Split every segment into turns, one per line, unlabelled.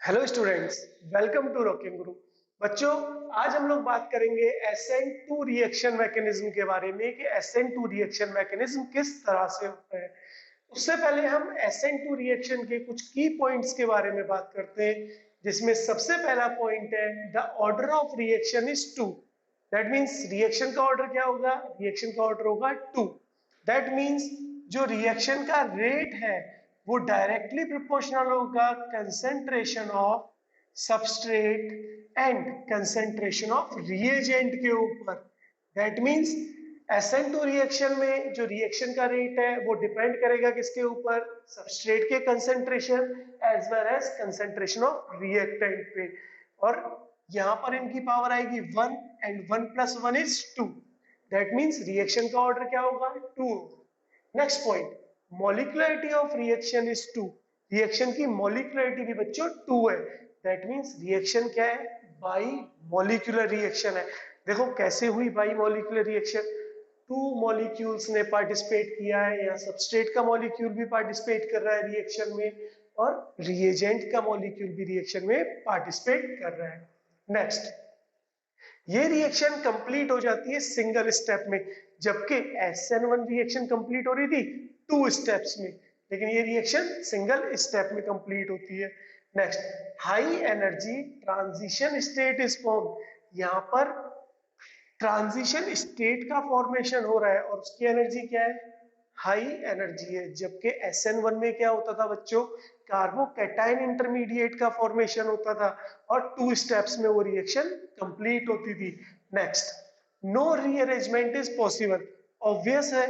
Hello students, welcome to rocking Guru. बच्चों, आज हम लोग बात करेंगे SN2 रिएक्शन मैकेनिज्म के बारे में कि SN2 रिएक्शन मैकेनिज्म किस तरह से होता है। उससे पहले हम SN2 रिएक्शन के कुछ की पॉइंट्स के बारे में बात करते हैं, जिसमें सबसे पहला पॉइंट है the order of reaction is 2। That means reaction का ऑर्डर क्या होगा? रिएक्शन का ऑर्डर होगा 2। दैट मीन्स जो रिएक्शन का रेट है वो डायरेक्टली प्रोपोर्शनल होगा concentration of substrate and concentration of reagent के ऊपर। दैट मीन्स SN2 रिएक्शन में जो रिएक्शन का रेट है वो डिपेंड करेगा किसके ऊपर? सबस्ट्रेट के concentration as well as concentration of reactant पे। और यहां पर इनकी पावर आएगी 1 and 1 plus 1 is 2। That means reaction का ऑर्डर क्या होगा? 2। Next point, molecularity of reaction is 2। Reaction की मॉलिक्युलरिटी भी बच्चों 2 है। दैट मीन्स रिएक्शन क्या है? बाई मॉलिक्यूलर रिएक्शन है। देखो कैसे हुई बाई मॉलिक्यूलर रिएक्शन। 2 मॉलिक्यूल्स ने पार्टिसिपेट किया है, या सबस्ट्रेट का मॉलिक्यूल भी पार्टिसिपेट कर रहा है रिएक्शन में, और रिएजेंट का मॉलिक्यूल भी रिएक्शन में पार्टिसिपेट कर रहा है। नेक्स्ट, ये रिएक्शन कंप्लीट हो जाती है सिंगल स्टेप में, जबकि SN1 रिएक्शन कंप्लीट हो रही थी 2 स्टेप्स में, लेकिन ये रिएक्शन सिंगल स्टेप में कंप्लीट होती है। Next, high energy transition state is form. यहाँ पर ट्रांजिशन स्टेट का फॉर्मेशन हो रहा है और उसकी एनर्जी क्या है? हाई एनर्जी है। जबकि SN1 में क्या होता था बच्चों? कार्बोकैटायन इंटरमीडिएट का फॉर्मेशन होता था और 2 स्टेप्स में वो रिएक्शन कंप्लीट होती थी। Next, no rearrangement is possible. Obvious है,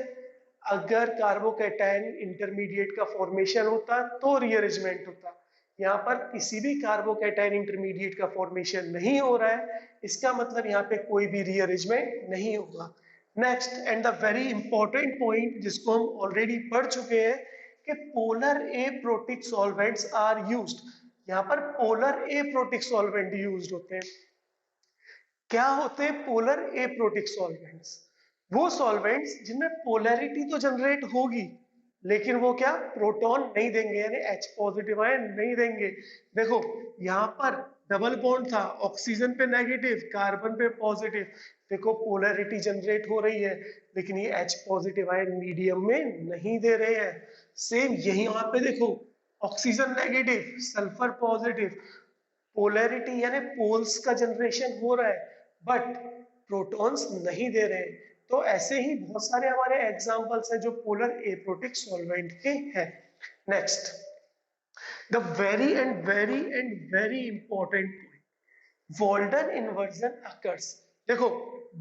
अगर कार्बोकैटायन इंटरमीडिएट का फॉर्मेशन होता तो रीअरेंजमेंट होता। यहाँ पर किसी भी कार्बोकैटायन इंटरमीडिएट का फॉर्मेशन नहीं हो रहा है, इसका मतलब यहाँ पे कोई भी रीअरेंजमेंट नहीं होगा। Next and the very important point, जिसको हम ऑलरेडी पढ़ चुके हैं, कि polar aprotic solvents are used. यहाँ पर पोलर एप्रोटिक सॉल्वेंट यूज्ड होते हैं। क्या होते हैं पोलर एप्रोटिक सॉल्वेंट्स? वो सॉल्वेंट्स जिनमें पोलैरिटी तो जनरेट होगी, लेकिन वो क्या प्रोटॉन नहीं देंगे, यानी H पॉजिटिव आयन नहीं देंगे। देखो यहाँ पर डबल बॉन्ड था, ऑक्सीजन पे नेगेटिव, कार्बन पे पॉजिटिव। देखो पोलैरिटी जनरेट हो रही है, लेकिन ये H पॉजिटिव आयन मीडियम में नहीं दे रहे हैं। सेम यही वहां पे देखो, oxygen negative, sulphur positive, polarity यानी पोल्स का जनरेशन हो रहा है, बट प्रोटॉन्स नहीं दे रहे। तो ऐसे ही बहुत सारे हमारे एग्जांपल्स हैं जो पोलर एप्रोटिक सॉल्वेंट के हैं। Next, the very important point, Walden inversion occurs. देखो,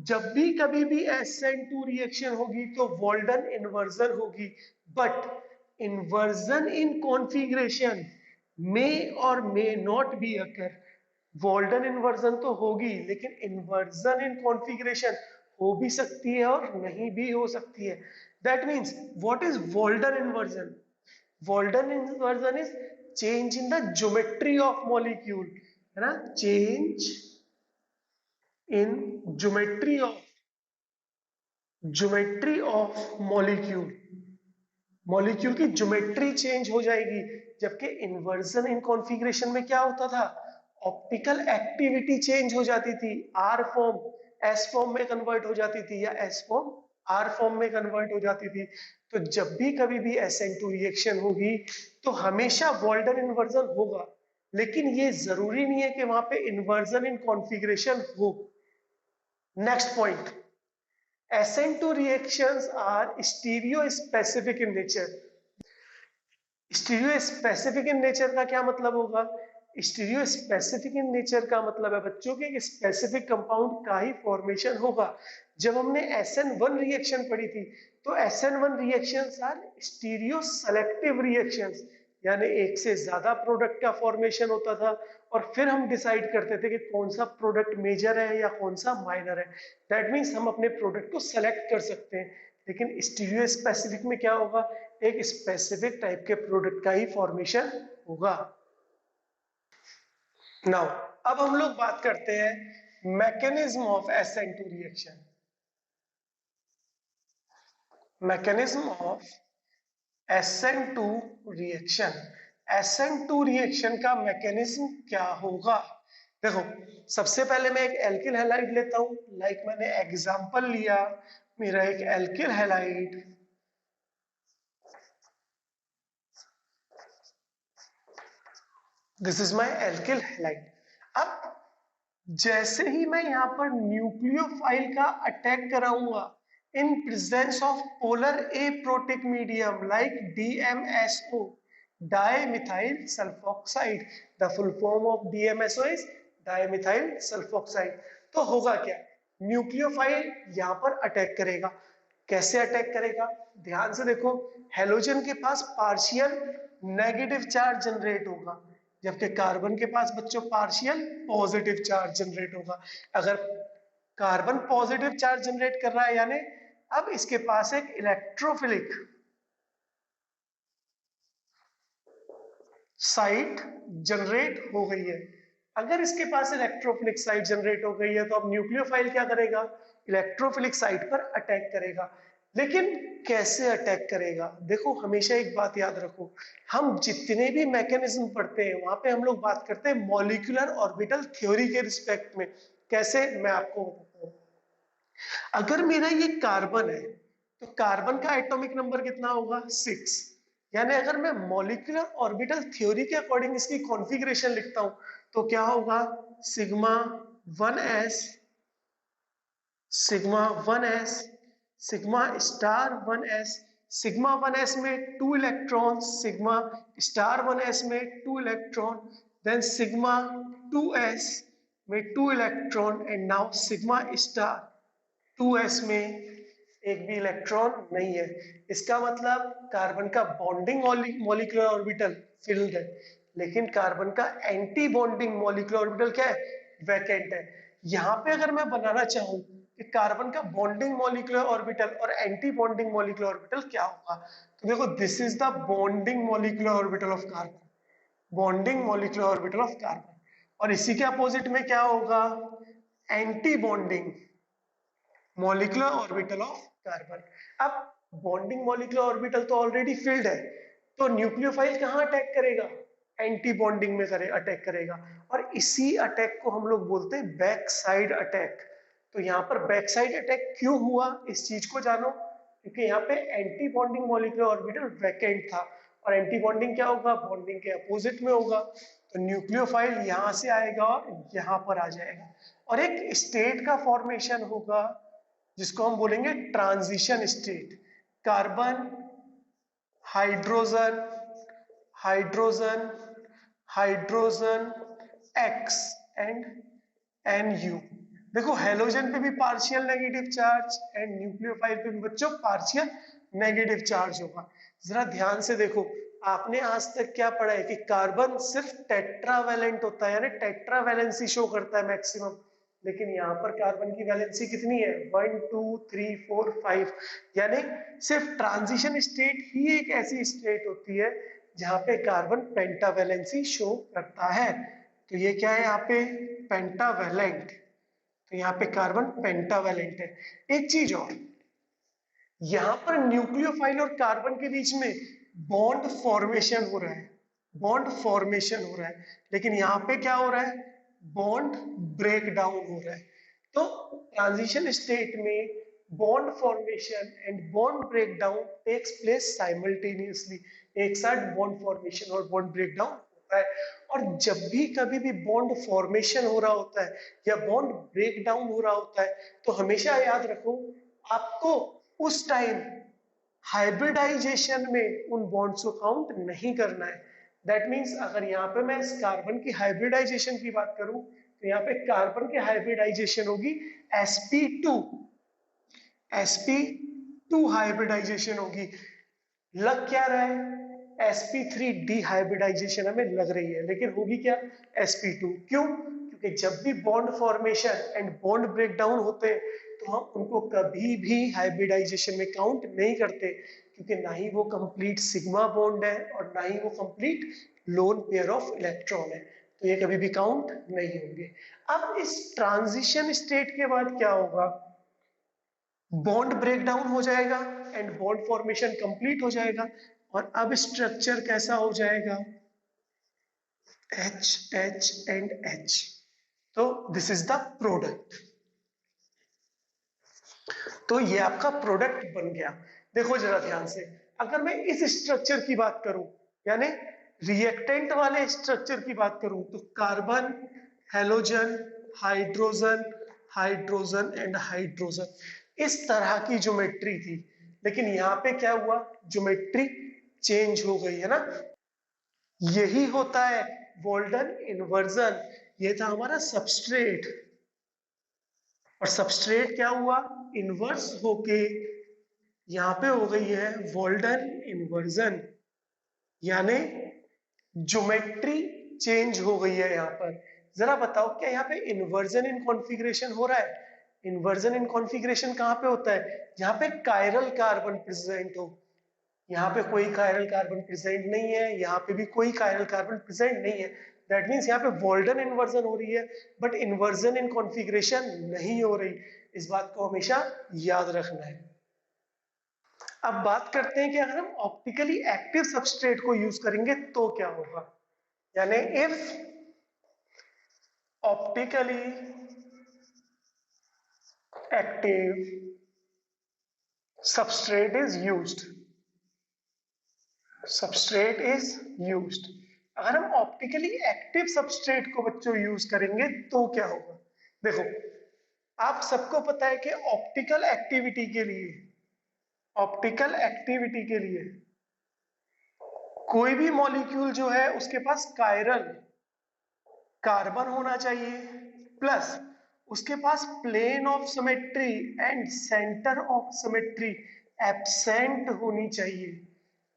जब भी कभी भी SN2 रिएक्शन होगी तो वॉल्डन इन्वर्जन होगी, बट इन्वर्जन इन कॉन्फ़िगरेशन मे और may not be occur. Walden inversion तो होगी, लेकिन इन्वर्जन इन कॉन्फ़िगरेशन हो भी सकती है और नहीं भी हो सकती है। That means what is Walden inversion? Walden inversion is change in the geometry of molecule, है ना? Change in geometry of molecule. Molecule की ज्योमेट्री चेंज हो जाएगी। जबकि इन्वर्जन इन कॉन्फ़िगरेशन में क्या होता था? ऑप्टिकल एक्टिविटी चेंज हो जाती थी, आर फॉर्म एस फॉर्म में कन्वर्ट हो जाती थी, या एस फॉर्म आर फॉर्म में कन्वर्ट हो जाती थी। तो जब भी कभी भी SN2 रिएक्शन होगी तो हमेशा वॉल्डन इन्वर्जन होगा, लेकिन ये जरूरी नहीं है कि वहां पे इन्वर्जन इन कॉन्फ़िगरेशन हो। Next point, SN2 reactions are stereospecific in nature। Stereo specific in nature का क्या मतलब होगा? स्टीरियो स्पेसिफिक इन नेचर का मतलब है बच्चों के एक स्पेसिफिक कंपाउंड का ही फॉर्मेशन होगा। जब हमने SN1 रिएक्शन पढ़ी थी तो SN1 reactions are stereo selective reactions, यानी एक से ज्यादा प्रोडक्ट का फॉर्मेशन होता था और फिर हम डिसाइड करते थे कि कौन सा प्रोडक्ट मेजर है या कौन सा माइनर है। दैट मीन्स हम अपने प्रोडक्ट को सेलेक्ट कर सकते हैं। लेकिन स्टीरियो स्पेसिफिक में क्या होगा? एक स्पेसिफिक टाइप के प्रोडक्ट का ही फॉर्मेशन होगा। नाउ अब हम लोग बात करते हैं mechanism of SN2 reaction. Mechanism of SN2 reaction. SN2 reaction का मैकेनिज्म क्या होगा? देखो, सबसे पहले मैं एक एल्किल हैलाइड लेता हूं, लाइक मैंने एग्जांपल लिया, मेरा एक alkyl halide, this is my alkyl halide. अब जैसे ही मैं यहाँ पर न्यूक्लियोफाइल का अटैक कराऊंगा in presence of polar aprotic medium like DMSO, dimethyl sulphoxide, the full form of DMSO is dimethyl sulphoxide. तो होगा क्या, न्यूक्लियोफाइल यहाँ पर अटैक करेगा। कैसे अटैक करेगा, ध्यान से देखो, हेलोजन के पास पार्शियल नेगेटिव चार्ज जनरेट होगा, जबकि कार्बन के पास बच्चों पार्शियल पॉजिटिव चार्ज जनरेट होगा। अगर कार्बन पॉजिटिव चार्ज जनरेट कर रहा है यानी अब इसके पास एक इलेक्ट्रोफिलिक साइट जनरेट हो गई है। अगर इसके पास इलेक्ट्रोफिलिक साइट जनरेट हो गई है तो अब न्यूक्लियोफाइल क्या करेगा, इलेक्ट्रोफिलिक साइट पर अटैक करेगा। लेकिन कैसे अटैक करेगा, देखो हमेशा एक बात याद रखो, हम जितने भी मैकेनिज्म पढ़ते हैं वहां पे हम लोग बात करते हैं मॉलिक्यूलर ऑर्बिटल थ्योरी के रिस्पेक्ट में। कैसे, मैं आपको बताता हूँ। अगर मेरा ये कार्बन है तो कार्बन का एटॉमिक नंबर कितना होगा, 6। यानी अगर मैं मॉलिक्यूलर ऑर्बिटल थ्योरी के अकॉर्डिंग इसकी कॉन्फ़िगरेशन लिखता हूं तो क्या होगा, sigma 1s, sigma 1s, sigma star 1s, sigma 1s में 2 इलेक्ट्रॉन, सिग्मा स्टार 1s में 2 इलेक्ट्रॉन, देन सिग्मा 2s में 2 electron and now sigma star 2s में एक भी इलेक्ट्रॉन नहीं है। इसका मतलब कार्बन का बॉन्डिंग मॉलिक्यूलर ऑर्बिटल फिल्ड है, लेकिन कार्बन का एंटी बॉन्डिंग मॉलिक्यूलर ऑर्बिटल क्या है, वैकेंट है। यहाँ पे अगर मैं बनाना चाहूँ कि कार्बन का बॉन्डिंग मॉलिक्यूलर ऑर्बिटल और एंटी बॉन्डिंग मॉलिक्यूलर ऑर्बिटल क्या होगा, तो देखो this is the bonding molecular orbital of carbon, bonding molecular orbital of carbon. और इसी के अपोजिट में क्या होगा, anti bonding molecular orbital of carbon. अब बॉन्डिंग मॉलिक्यूलर ऑर्बिटल तो ऑलरेडी फिल्ड है, तो न्यूक्लियोफाइल कहाँ अटैक करेगा, एंटी बॉन्डिंग में अटैक करेगा। और इसी अटैक को हम लोग बोलते हैं बैक साइड अटैक। तो यहाँ पर बैक साइड अटैक क्यों हुआ, इस चीज को जानो, क्योंकि यहाँ पे anti bonding molecular orbital vacant था, और एंटी बॉन्डिंग क्या होगा, बॉन्डिंग के अपोजिट में होगा। तो न्यूक्लियोफाइल यहाँ से आएगा और यहाँ पर आ जाएगा, और एक स्टेट का फॉर्मेशन होगा जिसको हम बोलेंगे transition state. Carbon, hydrogen, hydrogen, hydrogen, x and NU। देखो हेलोजन पे भी partial negative charge and nucleophile पे भी बच्चों पार्शियल नेगेटिव चार्ज होगा। जरा ध्यान से देखो, आपने आज तक क्या पढ़ा है कि कार्बन सिर्फ टेट्रावैलेंट होता है, यानी टेट्रावैलेंसी शो करता है मैक्सिमम, लेकिन यहाँ पर कार्बन की वैलेंसी कितनी है, 1 2 3 4 5। यानी सिर्फ ट्रांजिशन स्टेट ही एक ऐसी स्टेट होती है जहाँ पे कार्बन पेंटावैलेंसी शो करता है। तो ये क्या है यहाँ पे, पेंटावैलेंट। तो यहाँ पे कार्बन पेंटावैलेंट है। एक चीज और, यहाँ पर न्यूक्लियोफाइल और कार्बन के बीच में बॉन्ड फॉर्मेशन हो रहा है, बॉन्ड फॉर्मेशन हो रहा है, लेकिन यहाँ पे क्या हो रहा है, बॉन्ड ब्रेक डाउन हो रहा है। तो ट्रांजिशन स्टेट में bond formation and bond break down takes place simultaneously, एक साथ बॉन्ड फॉर्मेशन और बॉन्ड ब्रेक डाउन होता है। और जब भी कभी भी बॉन्ड फॉर्मेशन हो रहा होता है या बॉन्ड ब्रेक डाउन हो रहा होता है तो हमेशा याद रखो, आपको उस टाइम हाइब्रिडाइजेशन में उन बॉन्ड्स को काउंट नहीं करना है। दैट मीन्स अगर यहाँ पे मैं इस कार्बन की हाइब्रिडाइजेशन की बात करूं तो यहाँ पे कार्बन की हाइब्रिडाइजेशन होगी sp2, sp2 हाइब्रिडाइजेशन होगी। लग क्या रहा है, sp3 डिहाइब्रिडाइजेशन हमें लग रही है, लेकिन होगी क्या, sp2। क्यों, क्योंकि जब भी bond formation and bond break down होते हैं तो हम उनको कभी भी हाइब्रिडाइजेशन में काउंट नहीं करते, क्योंकि ना ही वो कंप्लीट सिग्मा बॉन्ड है और ना ही वो complete lone pair of electron है, तो ये कभी भी काउंट नहीं होंगे। अब इस ट्रांजिशन स्टेट के बाद क्या होगा, बॉन्ड ब्रेक डाउन हो जाएगा एंड बॉन्ड फॉर्मेशन कंप्लीट हो जाएगा, और अब स्ट्रक्चर कैसा हो जाएगा, H, H and H. तो दिस इज द प्रोडक्ट। तो ये आपका प्रोडक्ट बन गया। देखो जरा ध्यान से, अगर मैं इस स्ट्रक्चर की बात करूं, यानी रिएक्टेंट वाले स्ट्रक्चर की बात करूं, तो carbon, halogen, hydrogen, hydrogen and hydrogen, इस तरह की ज्योमेट्री थी। लेकिन यहाँ पे क्या हुआ, ज्योमेट्री चेंज हो गई है ना। यही होता है वोल्टन इन्वर्जन। ये था हमारा सबस्ट्रेट, और सबस्ट्रेट क्या हुआ, इन्वर्स होके यहाँ पे हो गई है वोल्टन इन्वर्जन, यानी ज्योमेट्री चेंज हो गई है यहाँ पर। जरा बताओ, क्या यहाँ पे इन्वर्जन इन कॉन्फ़िगरेशन हो रहा है? इन्वर्जन इन कॉन्फ़िगरेशन कहाँ पे होता है? जहाँ पे कायरल कार्बन प्रेजेंट हो। यहाँ पे कोई कायरल कार्बन प्रेजेंट नहीं है, यहाँ पे भी कोई कायरल कार्बन प्रेजेंट नहीं है। दैट मीन्स यहाँ पे वोल्टन इन्वर्जन हो रही है, बट इन्वर्जन इन कॉन्फ़िगरेशन नहीं हो रही। इस बात को हमेशा याद रखना है। अब बात करते हैं कि अगर हम ऑप्टिकली एक्टिव सबस्ट्रेट को यूज करेंगे तो क्या होगा। यानी if optically active substrate is used, substrate is used, अगर हम ऑप्टिकली एक्टिव सबस्ट्रेट को बच्चों यूज करेंगे तो क्या होगा। देखो, आप सबको पता है कि ऑप्टिकल एक्टिविटी के लिए, ऑप्टिकल एक्टिविटी के लिए कोई भी मॉलिक्यूल जो है उसके पास कायरल कार्बन होना चाहिए, प्लस उसके पास plane of symmetry and centre of symmetry absent होनी चाहिए।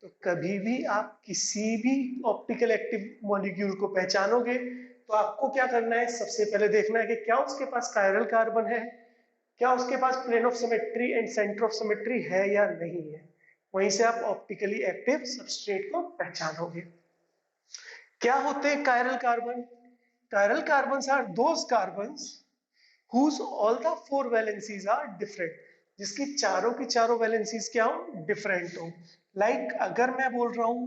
तो कभी भी आप किसी भी ऑप्टिकल एक्टिव मॉलिक्यूल को पहचानोगे तो आपको क्या करना है, सबसे पहले देखना है कि क्या उसके पास कायरल कार्बन है, क्या उसके पास plane of symmetry and centre of symmetry है या नहीं है। वहीं से आप ऑप्टिकली एक्टिव सबस्ट्रेट को पहचानोगे। क्या होते हैं chiral carbon? Chiral carbons are those carbons whose all the four valencies are different, जिसकी चारों की चारों वैलेंसीज क्या हो, डिफरेंट हो। लाइक अगर मैं बोल रहा हूं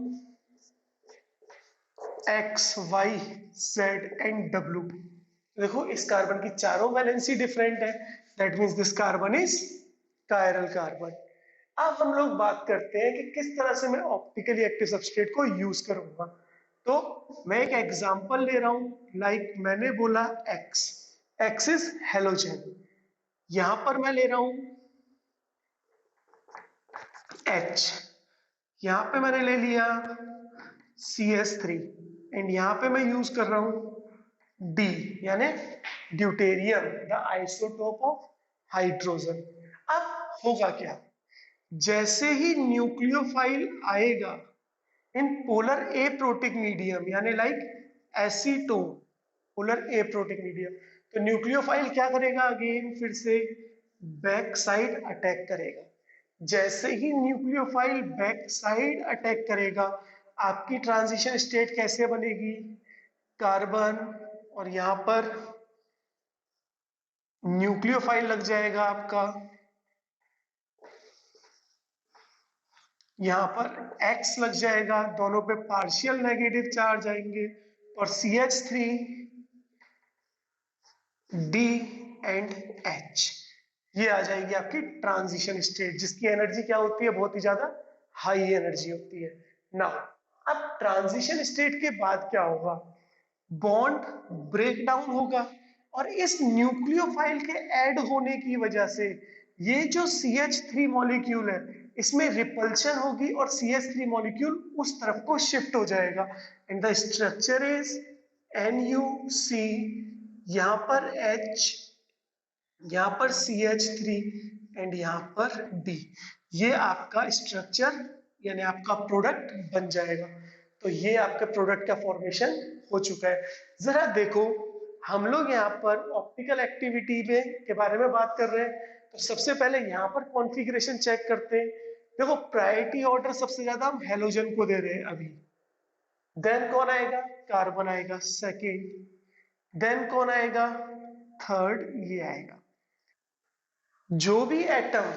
X, Y, Z and W, देखो इस कार्बन की चारों वैलेंसी डिफरेंट है, that means this carbon is chiral carbon. अब हम लोग बात करते हैं कि किस तरह से मैं ऑप्टिकली एक्टिव सबस्ट्रेट को यूज करूंगा। तो मैं एक एग्जांपल ले रहा हूं, लाइक मैंने बोला एक्स, एक्स इज हेलोजन। यहां पर मैं ले रहा हूं एच, यहां पे मैंने ले लिया CH3, एंड यहां पे मैं यूज कर रहा हूं डी, यानी deuterium, the isotope of hydrogen. अब होगा क्या, जैसे ही न्यूक्लियोफाइल आएगा इन पोलर एप्रोटिक मीडियम, यानी like acetone, polar aprotic medium, तो न्यूक्लियोफाइल क्या करेगा, अगेन फिर से बैक साइड अटैक करेगा। जैसे ही न्यूक्लियोफाइल बैक साइड अटैक करेगा, आपकी ट्रांजिशन स्टेट कैसे बनेगी, कार्बन, और यहां पर न्यूक्लियोफाइल लग जाएगा आपका, यहाँ पर X लग जाएगा, दोनों पे पार्शियल नेगेटिव चार्ज आएंगे, और CH3, D एंड H, ये आ जाएगी आपकी ट्रांजिशन स्टेट, जिसकी एनर्जी क्या होती है, बहुत ही ज्यादा हाई एनर्जी होती है। नाउ अब ट्रांजिशन स्टेट के बाद क्या होगा, बॉन्ड ब्रेक डाउन होगा, और इस न्यूक्लियोफाइल के ऐड होने की वजह से ये जो CH3 मॉलिक्यूल है इसमें रिपल्शन होगी, और CH3 मॉलिक्यूल उस तरफ को शिफ्ट हो जाएगा, and the structure is NuC, यहां पर H, यहां पर CH3 एंड यहां पर D। ये आपका स्ट्रक्चर यानी आपका प्रोडक्ट बन जाएगा। तो ये आपके प्रोडक्ट का फॉर्मेशन हो चुका है। जरा देखो, हम लोग यहाँ पर ऑप्टिकल एक्टिविटी में के बारे में बात कर रहे हैं, तो सबसे पहले यहाँ पर कॉन्फ़िगरेशन चेक करते हैं। देखो प्रायोरिटी ऑर्डर सबसे ज्यादा हम हेलोजन को दे रहे हैं अभी, देन कौन आएगा, कार्बन आएगा सेकेंड, देन कौन आएगा, थर्ड, ये आएगा। जो भी एटम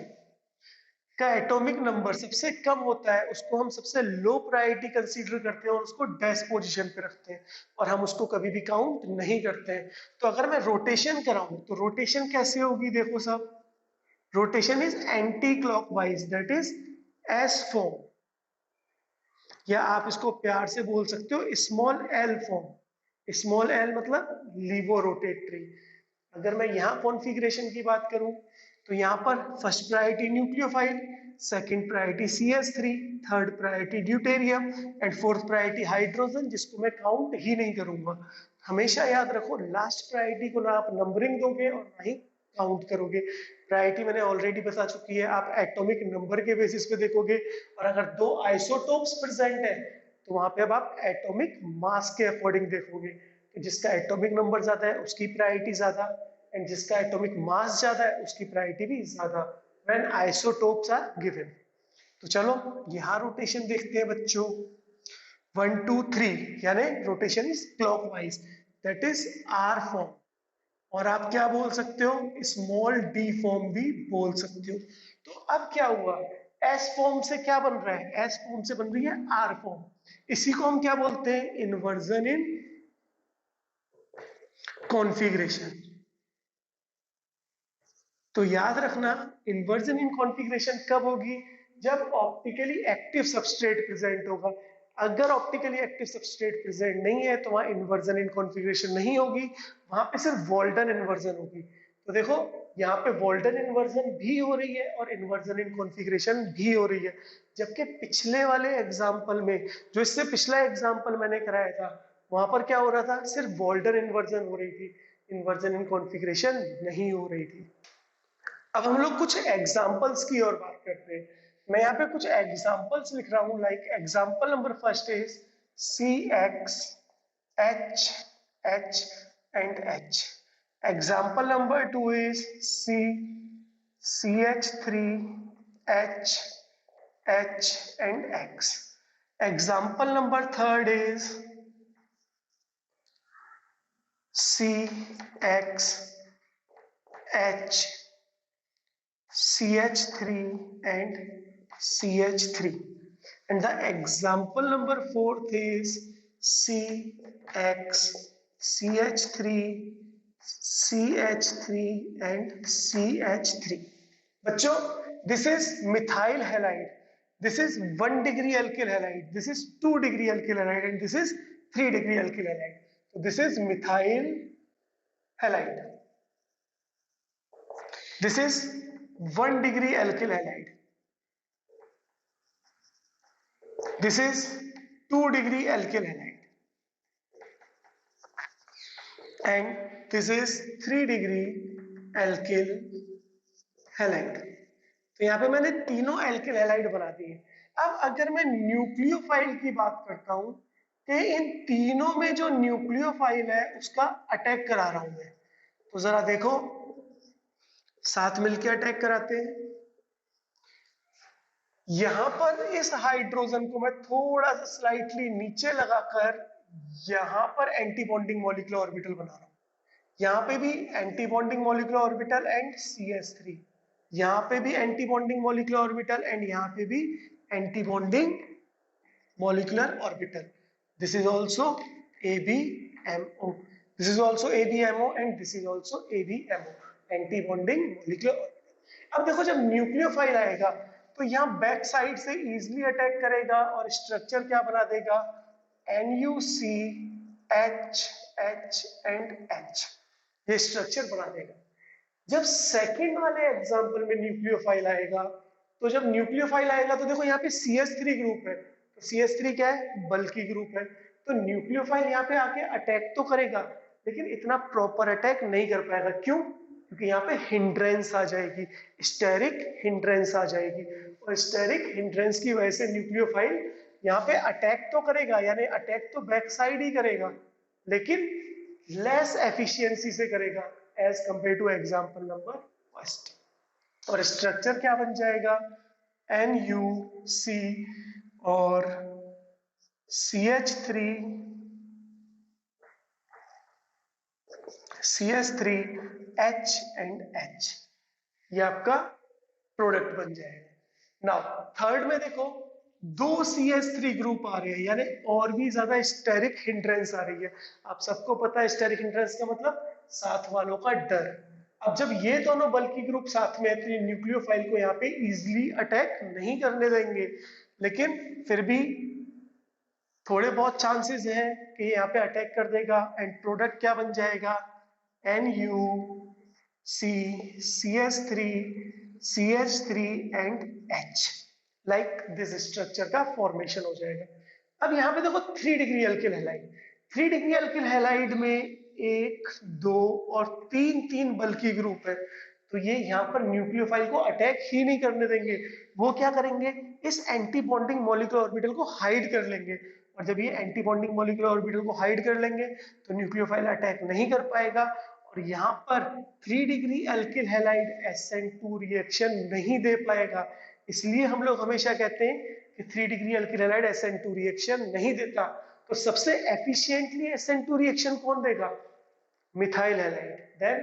का एटॉमिक नंबर सबसे कम होता है उसको हम सबसे लो प्रायोरिटी कंसीडर करते हैं और उसको डेस पोजीशन पे रखते हैं और हम उसको कभी भी काउंट नहीं करते हैं। तो अगर मैं रोटेशन कराऊं तो रोटेशन कैसे होगी, देखो सब, rotation is anti clockwise, that is S form, या आप इसको प्यार से बोल सकते हो small L form. Small L मतलब लीवो रोटेटरी। अगर मैं यहाँ कॉन्फ़िगरेशन की बात करूं तो यहाँ पर first priority nucleophile, second priority CH3, third priority deuterium and fourth priority hydrogen, जिसको मैं काउंट ही नहीं करूंगा। हमेशा याद रखो लास्ट प्रायोरिटी को ना आप नंबरिंग दोगे और ना ही काउंट करोगे। प्रायोरिटी मैंने ऑलरेडी बता चुकी है, आप एटॉमिक नंबर के बेसिस पे देखोगे, और अगर दो आइसोटोप्स प्रेजेंट है तो वहां पे अब आप एटॉमिक मास के अकॉर्डिंग देखोगे, तो जिसका एटॉमिक नंबर ज्यादा है उसकी प्रायोरिटी ज्यादा, एंड जिसका एटॉमिक मास ज्यादा है उसकी प्रायोरिटी भी ज्यादा व्हेन आइसोटोप्स आर गिवन। तो चलो यहाँ रोटेशन देखते हैं बच्चों। 1 2 3 यानी rotation is clockwise, that is R form, और आप क्या बोल सकते हो, स्मॉल डी फॉर्म भी बोल सकते हो। तो अब क्या हुआ, एस फॉर्म से क्या बन रहा है, एस फॉर्म से बन रही है आर फॉर्म। इसी को हम क्या बोलते हैं, इन्वर्जन इन कॉन्फ़िगरेशन। तो याद रखना इन्वर्जन इन कॉन्फ़िगरेशन कब होगी, जब ऑप्टिकली एक्टिव सबस्ट्रेट प्रेजेंट होगा। अगर ऑप्टिकली एक्टिव सबस्ट्रेट प्रेजेंट नहीं है तो वहां इन्वर्जन इन कॉन्फ़िगरेशन नहीं होगी, वहां पे सिर्फ वॉल्टन इन्वर्जन होगी। तो देखो यहाँ पे वॉल्टन इन्वर्जन भी हो रही है और इन्वर्जन इन कॉन्फ़िगरेशन भी हो रही है। जबकि पिछले वाले एग्जाम्पल में, जो इससे पिछला एग्जाम्पल मैंने कराया था, वहां पर क्या हो रहा था, सिर्फ वॉल्टन इन्वर्जन हो रही थी, इन्वर्जन इन कॉन्फ़िगरेशन नहीं हो रही थी। अब हम लोग कुछ एग्जाम्पल्स की ओर बात करते हैं। मैं यहाँ पे कुछ एग्जाम्पल्स लिख रहा हूँ, like example number first is CX H H and H। Example number two is CH3 H H and X। Example number third is CX H CH3 and CH3. And the example number fourth is CX, CH3, CH3 and CH3. बच्चों, this is methyl halide. This is 1 degree alkyl halide. This is 2 degree alkyl halide, and this is 3 degree alkyl halide. So this is methyl halide. This is 1 degree alkyl halide. This is 2 degree alkyl halide. And this is 3 degree alkyl halide. तो यहाँ पे मैंने तीनों alkyl halide बना दिए। अब अगर मैं न्यूक्लियोफाइल की बात करता हूँ कि इन तीनों में जो न्यूक्लियोफाइल है उसका अटैक करा रहा हूं मैं, तो जरा देखो साथ मिलकर अटैक कराते हैं। यहां पर इस हाइड्रोजन को मैं थोड़ा सा स्लाइटली नीचे लगाकर यहां पर एंटी बॉन्डिंग मॉलिक्यूलर ऑर्बिटल बना रहा हूं। यहाँ पे भी anti bonding molecular orbital and CH3, यहाँ पे भी anti bonding molecular orbital and यहाँ पे भी anti bonding molecular orbital. This is also ABMO, this is also ABMO and this is also ABMO, anti bonding molecular orbital. अब देखो जब nucleophile आएगा तो यहाँ बैक साइड से इजिली अटैक करेगा और स्ट्रक्चर क्या बना देगा, NuC H H and H, ये स्ट्रक्चर बना देगा। जब सेकंड वाले एग्जांपल में न्यूक्लियोफाइल आएगा, तो जब न्यूक्लियोफाइल आएगा तो देखो यहाँ पे CH3 ग्रुप है, तो CH3 क्या है, बल्की ग्रुप है। तो न्यूक्लियोफाइल यहाँ पे आके अटैक तो करेगा लेकिन इतना प्रॉपर अटैक नहीं कर पाएगा। क्यों? क्योंकि यहाँ पे हिंड्रेंस आ जाएगी, स्टेरिक हिंड्रेंस आ जाएगी, और स्टेरिक हिंड्रेंस की वजह से न्यूक्लियोफाइल यहाँ पे अटैक तो करेगा, यानी अटैक तो बैक साइड ही करेगा लेकिन लेस एफिशिएंसी से करेगा as compare to example number first. और स्ट्रक्चर क्या बन जाएगा, NuC और CH3 H एंड H, ये आपका प्रोडक्ट बन जाएगा। नाउ थर्ड में देखो, दो CH3 ग्रुप आ रहे हैं, यानी और भी ज्यादा स्टेरिक हिंड्रेंस आ रही है। आप सबको पता है स्टेरिक हिंड्रेंस का मतलब साथ वालों का डर। अब जब ये दोनों बल्की ग्रुप साथ में है तो ये न्यूक्लियोफाइल को यहाँ पे इजिली अटैक नहीं करने देंगे, लेकिन फिर भी थोड़े बहुत चांसेस हैं कि यहाँ पे अटैक कर देगा, एंड प्रोडक्ट क्या बन जाएगा, NU C CH3 CH3 and H, like this structure का फॉर्मेशन हो जाएगा। अब यहाँ पे देखो 3 degree alkyl halide, 3 degree alkyl halide में एक, दो और तीन बल्की ग्रुप है, तो ये यहाँ पर न्यूक्लियोफाइल को अटैक ही नहीं करने देंगे। वो क्या करेंगे, इस एंटी बॉन्डिंग मॉलिक्यूलर ऑर्बिटल को हाइड कर लेंगे, और जब ये एंटी बॉन्डिंग मॉलिक्यूलर ऑर्बिटल को हाइड कर लेंगे तो न्यूक्लियोफाइल अटैक नहीं कर पाएगा, और यहाँ पर 3 degree alkyl halide SN2 reaction नहीं दे पाएगा। इसलिए हम लोग हमेशा कहते हैं कि 3 degree alkyl halide SN2 reaction नहीं देता। तो सबसे एफिशिएंटली SN2 रिएक्शन कौन देगा, methyl halide, then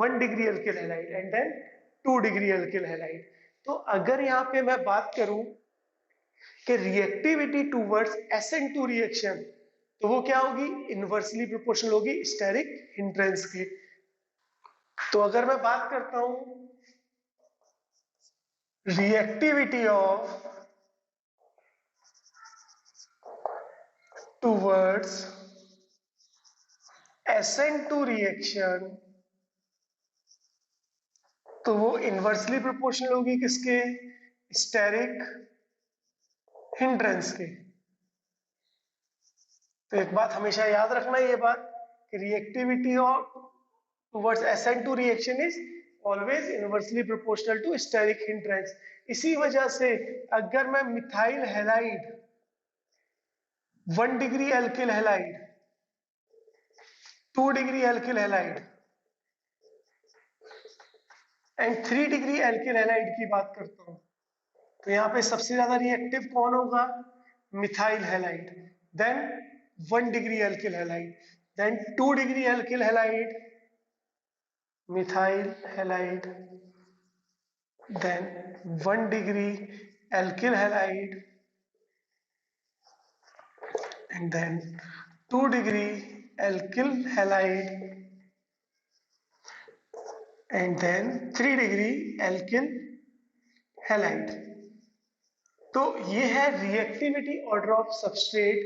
1 degree alkyl halide, and then 2 degree alkyl halide. तो अगर यहाँ पे मैं बात करूं कि रिएक्टिविटी टूवर्ड्स SN2 रिएक्शन, तो वो क्या होगी, इनवर्सली प्रोपोर्शनल होगी स्टेरिक हिंड्रेंस की। तो अगर मैं बात करता हूं reactivity of towards SN2 reaction, तो वो इनवर्सली प्रोपोर्शनल होगी किसके, स्टेरिक हिंड्रेंस के। तो एक बात हमेशा याद रखना ये बात कि reactivity of towards SN2 reaction is always inversely proportional to steric hindrance. इसी वजह से अगर मैं methyl halide 1 degree alkyl halide, 2 degree alkyl halide and 3 degree alkyl halide की बात करता हूं, तो यहाँ पे सबसे ज्यादा रिएक्टिव कौन होगा, methyl halide, then 1 degree alkyl halide, then 2 degree alkyl halide, methyl halide, then 1 degree alkyl halide, and then 2 degree alkyl halide, and then 3 degree alkyl halide। तो ये है reactivity order of substrate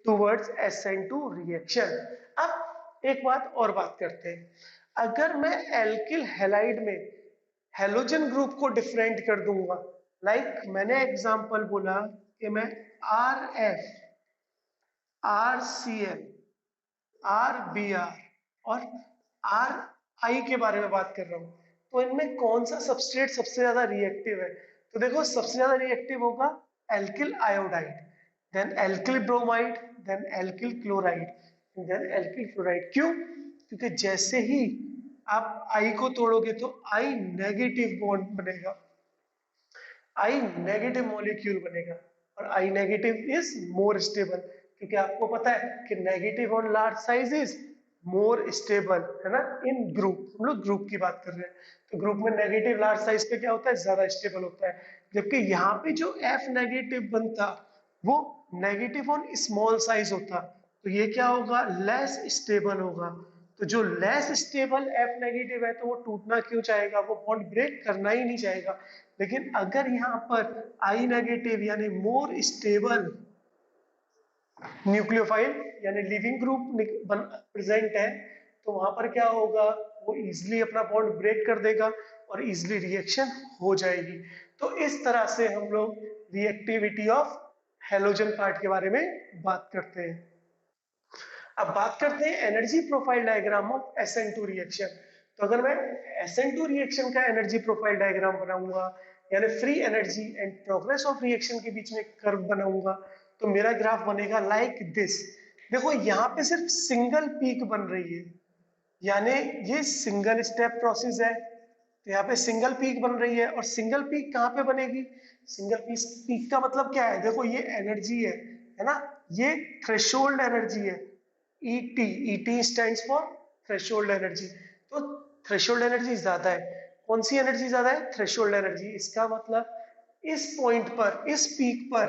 towards SN2 reaction. अब एक बात और बात करते हैं, अगर मैं एल्किल हैलाइड में हेलोजन ग्रुप को डिफरेंट कर दूंगा, लाइक मैंने एग्जांपल बोला कि मैं RF, RCl, RBr और RI के बारे में बात कर रहा हूं, तो इनमें कौन सा सबस्ट्रेट सबसे ज्यादा रिएक्टिव है, तो देखो सबसे ज्यादा रिएक्टिव होगा alkyl iodide, then alkyl bromide, then alkyl chloride, then alkyl fluoride. क्यों, क्योंकि जैसे ही आप आई को तोड़ोगे तो आई नेगेटिव बॉन्ड बनेगा, आई नेगेटिव मॉलिक्यूल बनेगा, और आई नेगेटिव इज मोर स्टेबल, क्योंकि आपको पता है कि negative on large size is more stable, है ना। इन ग्रुप, हम लोग ग्रुप की बात कर रहे हैं, तो ग्रुप में नेगेटिव लार्ज साइज पे क्या होता है, ज्यादा स्टेबल होता है, जबकि यहाँ पे जो F नेगेटिव बनता वो नेगेटिव ऑन स्मॉल साइज होता, तो ये क्या होगा, लेस स्टेबल होगा। तो जो लेस स्टेबल F नेगेटिव है तो वो टूटना क्यों चाहेगा, वो बॉन्ड ब्रेक करना ही नहीं चाहेगा। लेकिन अगर यहाँ पर I नेगेटिव यानी मोर स्टेबल न्यूक्लियोफाइल यानी लिविंग ग्रुप प्रेजेंट है, तो वहां पर क्या होगा, वो इजिली अपना बॉन्ड ब्रेक कर देगा और इजिली रिएक्शन हो जाएगी। तो इस तरह से हम लोग रिएक्टिविटी ऑफ हेलोजन पार्ट के बारे में बात करते हैं। अब बात करते हैं energy profile diagram of SN2 reaction. तो अगर मैं SN2 रिएक्शन का एनर्जी प्रोफाइल डायग्राम बनाऊंगा, यानी free energy and progress of reaction के बीच में कर्व बनाऊंगा, तो मेरा ग्राफ बनेगा लाइक दिस। देखो यहाँ पे सिर्फ सिंगल पीक बन रही है, यानी ये सिंगल स्टेप प्रोसेस है, तो यहाँ पे सिंगल पीक बन रही है। और सिंगल पीक कहाँ पे बनेगी, सिंगल पीक का मतलब क्या है, देखो ये एनर्जी है ना, ये थ्रेशोल्ड एनर्जी है, ET stands for threshold energy. तो थ्रेशोल्ड एनर्जी ज्यादा है, कौन सी एनर्जी ज्यादा है, थ्रेशोल्ड एनर्जी। इसका मतलब इस पॉइंट पर, इस पीक पर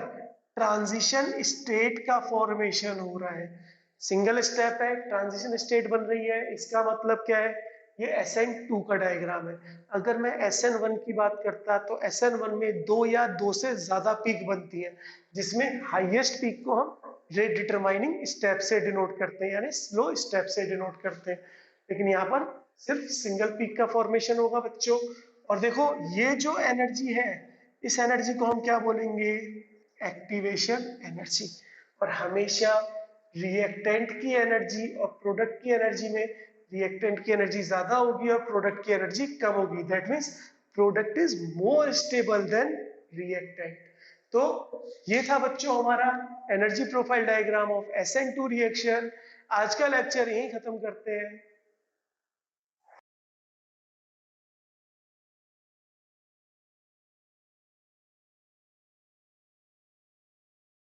ट्रांजिशन स्टेट का फॉर्मेशन हो रहा है। सिंगल स्टेप है, ट्रांजिशन स्टेट बन रही है, इसका मतलब क्या है, ये SN2 का डायग्राम है। अगर मैं SN1 की बात करता तो SN1 में 2 या 2 से ज्यादा पीक बनती है, जिसमें हाईएस्ट पीक को हम रेट डिटरमाइनिंग स्टेप से डिनोट करते हैं, यानी स्लो स्टेप से डिनोट करते हैं। लेकिन यहाँ पर सिर्फ सिंगल पीक का फॉर्मेशन होगा बच्चों। और देखो ये जो एनर्जी है, इस एनर्जी को हम क्या बोलेंगे, एक्टिवेशन एनर्जी। और हमेशा रिएक्टेंट की एनर्जी और प्रोडक्ट की एनर्जी में रिएक्टेंट की एनर्जी ज्यादा होगी और प्रोडक्ट की एनर्जी कम होगी। That means product is more stable then reactant. तो ये था बच्चों हमारा energy profile diagram of SN2 reaction. आज का लेक्चर यहीं खत्म करते हैं।